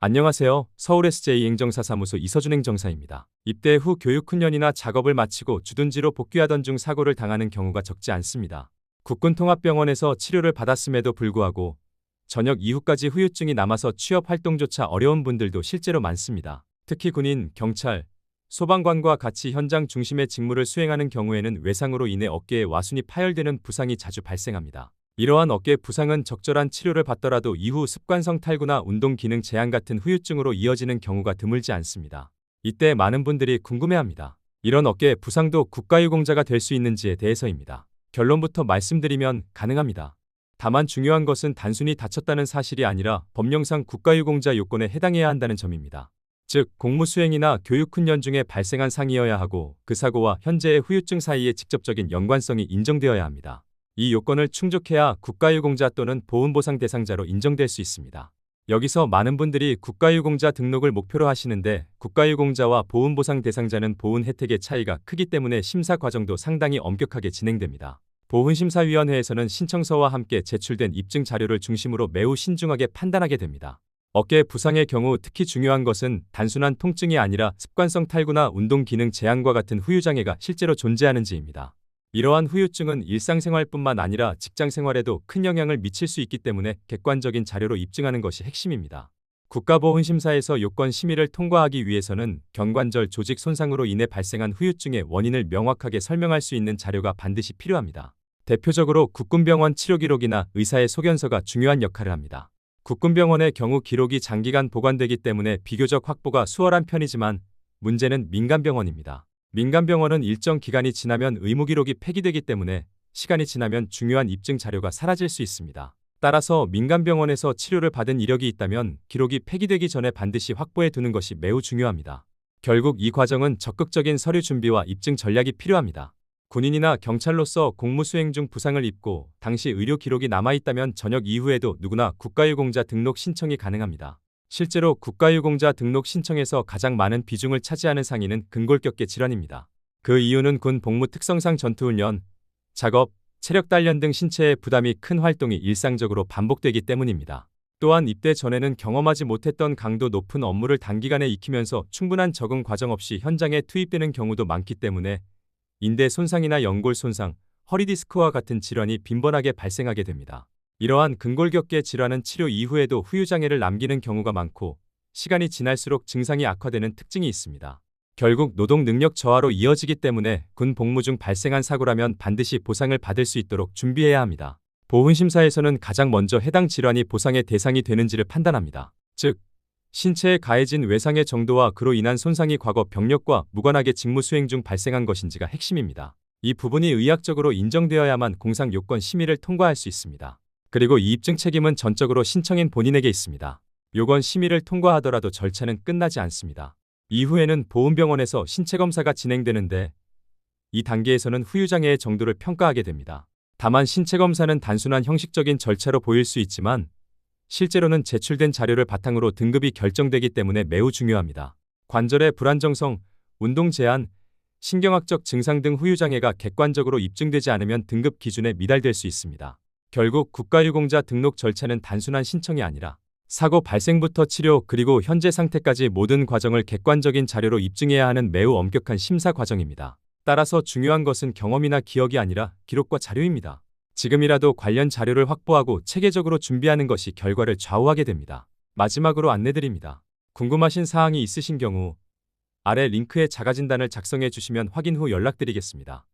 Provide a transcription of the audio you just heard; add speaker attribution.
Speaker 1: 안녕하세요. 서울 SJ 행정사사무소 이서준 행정사입니다. 입대 후 교육 훈련이나 작업을 마치고 주둔지로 복귀하던 중 사고를 당하는 경우가 적지 않습니다. 국군통합병원에서 치료를 받았음에도 불구하고 전역 이후까지 후유증이 남아서 취업 활동조차 어려운 분들도 실제로 많습니다. 특히 군인, 경찰, 소방관과 같이 현장 중심의 직무를 수행하는 경우에는 외상으로 인해 어깨에 와순이 파열되는 부상이 자주 발생합니다. 이러한 어깨 부상은 적절한 치료를 받더라도 이후 습관성 탈구나 운동 기능 제한 같은 후유증으로 이어지는 경우가 드물지 않습니다. 이때 많은 분들이 궁금해합니다. 이런 어깨 부상도 국가유공자가 될 수 있는지에 대해서입니다. 결론부터 말씀드리면 가능합니다. 다만 중요한 것은 단순히 다쳤다는 사실이 아니라 법령상 국가유공자 요건에 해당해야 한다는 점입니다. 즉, 공무 수행이나 교육 훈련 중에 발생한 상이어야 하고 그 사고와 현재의 후유증 사이에 직접적인 연관성이 인정되어야 합니다. 이 요건을 충족해야 국가유공자 또는 보훈보상 대상자로 인정될 수 있습니다. 여기서 많은 분들이 국가유공자 등록을 목표로 하시는데 국가유공자와 보훈보상 대상자는 보훈 혜택의 차이가 크기 때문에 심사 과정도 상당히 엄격하게 진행됩니다. 보훈심사위원회에서는 신청서와 함께 제출된 입증 자료를 중심으로 매우 신중하게 판단하게 됩니다. 어깨 부상의 경우 특히 중요한 것은 단순한 통증이 아니라 습관성 탈구나 운동 기능 제한과 같은 후유장애가 실제로 존재하는지입니다. 이러한 후유증은 일상생활뿐만 아니라 직장생활에도 큰 영향을 미칠 수 있기 때문에 객관적인 자료로 입증하는 것이 핵심입니다. 국가보훈심사에서 요건 심의를 통과하기 위해서는 경관절 조직 손상으로 인해 발생한 후유증의 원인을 명확하게 설명할 수 있는 자료가 반드시 필요합니다. 대표적으로 국군병원 치료기록이나 의사의 소견서가 중요한 역할을 합니다. 국군병원의 경우 기록이 장기간 보관되기 때문에 비교적 확보가 수월한 편이지만 문제는 민간병원입니다. 민간병원은 일정 기간이 지나면 의무기록이 폐기되기 때문에 시간이 지나면 중요한 입증 자료가 사라질 수 있습니다. 따라서 민간병원에서 치료를 받은 이력이 있다면 기록이 폐기되기 전에 반드시 확보해 두는 것이 매우 중요합니다. 결국 이 과정은 적극적인 서류 준비와 입증 전략이 필요합니다. 군인이나 경찰로서 공무 수행 중 부상을 입고 당시 의료 기록이 남아있다면 전역 이후에도 누구나 국가유공자 등록 신청이 가능합니다. 실제로 국가유공자 등록 신청에서 가장 많은 비중을 차지하는 상인은 근골격계 질환입니다. 그 이유는 군 복무 특성상 전투훈련, 작업, 체력 단련 등 신체의 부담이 큰 활동이 일상적으로 반복되기 때문입니다. 또한 입대 전에는 경험하지 못했던 강도 높은 업무를 단기간에 익히면서 충분한 적응 과정 없이 현장에 투입되는 경우도 많기 때문에 인대 손상이나 연골 손상, 허리 디스크와 같은 질환이 빈번하게 발생하게 됩니다. 이러한 근골격계 질환은 치료 이후에도 후유장애를 남기는 경우가 많고 시간이 지날수록 증상이 악화되는 특징이 있습니다. 결국 노동 능력 저하로 이어지기 때문에 군 복무 중 발생한 사고라면 반드시 보상을 받을 수 있도록 준비해야 합니다. 보훈심사에서는 가장 먼저 해당 질환이 보상의 대상이 되는지를 판단합니다. 즉, 신체에 가해진 외상의 정도와 그로 인한 손상이 과거 병력과 무관하게 직무 수행 중 발생한 것인지가 핵심입니다. 이 부분이 의학적으로 인정되어야만 공상 요건 심의를 통과할 수 있습니다. 그리고 이 입증 책임은 전적으로 신청인 본인에게 있습니다. 요건 심의를 통과하더라도 절차는 끝나지 않습니다. 이후에는 보훈병원에서 신체검사가 진행되는데 이 단계에서는 후유장애의 정도를 평가하게 됩니다. 다만 신체검사는 단순한 형식적인 절차로 보일 수 있지만 실제로는 제출된 자료를 바탕으로 등급이 결정되기 때문에 매우 중요합니다. 관절의 불안정성, 운동 제한, 신경학적 증상 등 후유장애가 객관적으로 입증되지 않으면 등급 기준에 미달될 수 있습니다. 결국 국가유공자 등록 절차는 단순한 신청이 아니라 사고 발생부터 치료 그리고 현재 상태까지 모든 과정을 객관적인 자료로 입증해야 하는 매우 엄격한 심사 과정입니다. 따라서 중요한 것은 경험이나 기억이 아니라 기록과 자료입니다. 지금이라도 관련 자료를 확보하고 체계적으로 준비하는 것이 결과를 좌우하게 됩니다. 마지막으로 안내드립니다. 궁금하신 사항이 있으신 경우 아래 링크에 자가진단을 작성해 주시면 확인 후 연락드리겠습니다.